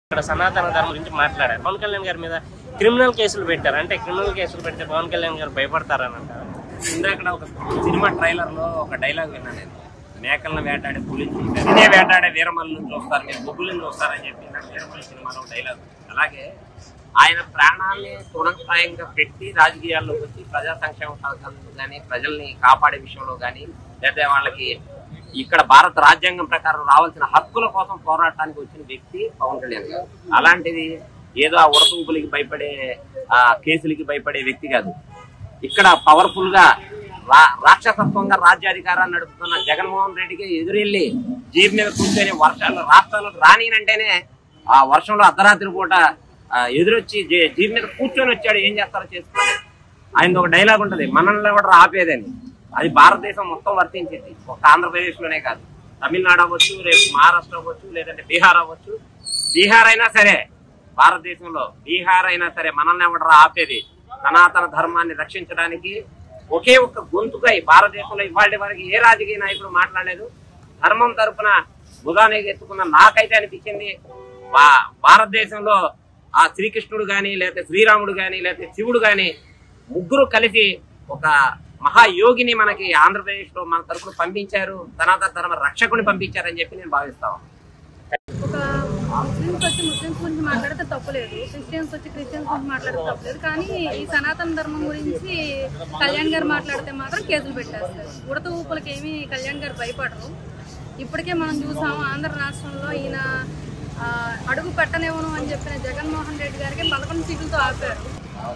ఇక్కడ సనాతన ధర్మం గురించి మాట్లాడారు. పవన్ కళ్యాణ్ గారి మీద క్రిమినల్ కేసులు పెట్టారు. అంటే క్రిమినల్ కేసులు పెడితే పవన్ కళ్యాణ్ గారు భయపడతారని అంటారు. ఇందాక ఒక సినిమా ట్రైలర్ లో ఒక డైలాగ్ విన్నాను నేను. మేకలను వేటాడే పులిని అదే వేటాడే వీరమల్లుని చూస్తారు, మీరు బొగ్గులను చూస్తారని చెప్పి నాకు వీరమల్లి సినిమాలో డైలాగ్. అలాగే ఆయన ప్రాణాలని తృణప్రాయంగా పెట్టి రాజకీయాల్లోకి వచ్చి ప్రజా సంక్షేమ పథకాలు కానీ ప్రజల్ని కాపాడే విషయంలో కానీ లేదా వాళ్ళకి ఇక్కడ భారత రాజ్యాంగం ప్రకారం రావాల్సిన హక్కుల కోసం పోరాటానికి వచ్చిన వ్యక్తి పవన్ కళ్యాణ్ గారు. అలాంటిది ఏదో ఆ ఉడతూపులకి భయపడే కేసులకి భయపడే వ్యక్తి కాదు. ఇక్కడ పవర్ఫుల్ గా రాక్షసత్వంగా రాజ్యాధికారాన్ని నడుపుతున్న జగన్మోహన్ రెడ్డికి ఎదురెళ్లి జీప్ మీద కూర్చొని వర్షాలు రాష్ట్రాలు రానినంటేనే ఆ వర్షంలో అర్ధరాత్రి పూట ఎదురొచ్చి జీప్ మీద కూర్చొని వచ్చాడు, ఏం చేస్తారో చేసుకోండి. ఆయన ఒక డైలాగ్ ఉంటది, మనల్ని కూడా ఆపేదని. అది భారతదేశం మొత్తం వర్తించింది, ఒక ఆంధ్రప్రదేశ్ లోనే కాదు. తమిళనాడు అవ్వచ్చు, రేపు మహారాష్ట్ర అవ్వచ్చు, లేదంటే బీహార్ అవ్వచ్చు. బీహార్ అయినా సరే భారతదేశంలో బీహార్ అయినా సరే మనల్ని ఎవడరా ఆపేది. సనాతన ధర్మాన్ని రక్షించడానికి ఒకే ఒక్క గొంతుగా ఈ భారతదేశంలో ఇవాళ వరకు ఏ రాజకీయ నాయకుడు మాట్లాడలేదు. ధర్మం తరఫున భుజాన్ని ఎత్తుకున్న నాకైతే అనిపించింది భారతదేశంలో ఆ శ్రీకృష్ణుడు గాని లేకపోతే శ్రీరాముడు గాని లేకపోతే శివుడు గాని ముగ్గురు కలిసి ఒక మహాయోగిని మనకి ఆంధ్రప్రదేశ్ లో మన తరఫున పంపించారు, సనాతన ధర్మ రక్షకుని పంపించారని చెప్పి నేను భావిస్తాను. ఒక ముస్లిమ్స్ వచ్చి ముస్లిమ్స్ గురించి మాట్లాడితే తప్పులేదు, క్రిస్టియన్స్ వచ్చి క్రిస్టియన్స్ గురించి మాట్లాడితే తప్పులేదు. కానీ ఈ సనాతన ధర్మం గురించి కళ్యాణ్ గారు మాట్లాడితే మాత్రం కేసులు పెట్టేస్తారు. ఉడత ఊపులకి ఏమి కళ్యాణ్ గారు భయపడరు. ఇప్పటికే మనం చూసాము ఆంధ్ర రాష్ట్రంలో ఈయన అడుగు పెట్టనివ్వను అని చెప్పిన జగన్మోహన్ రెడ్డి గారికి 11 సీట్లతో ఆపారు.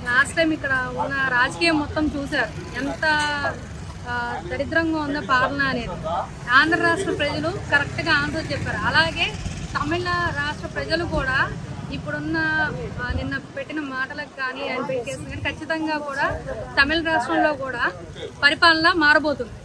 లాస్ట్ టైం ఇక్కడ ఉన్న రాజకీయం మొత్తం చూశారు ఎంత దరిద్రంగా ఉందో పాలన అనేది. ఆంధ్ర రాష్ట్ర ప్రజలు కరెక్ట్గా ఆన్సర్ చెప్పారు. అలాగే తమిళ రాష్ట్ర ప్రజలు కూడా ఇప్పుడున్న నిన్న పెట్టిన మాటలకు కానీ ఆయన కేసులు కానీ ఖచ్చితంగా కూడా తమిళ రాష్ట్రంలో కూడా పరిపాలన మారబోతుంది.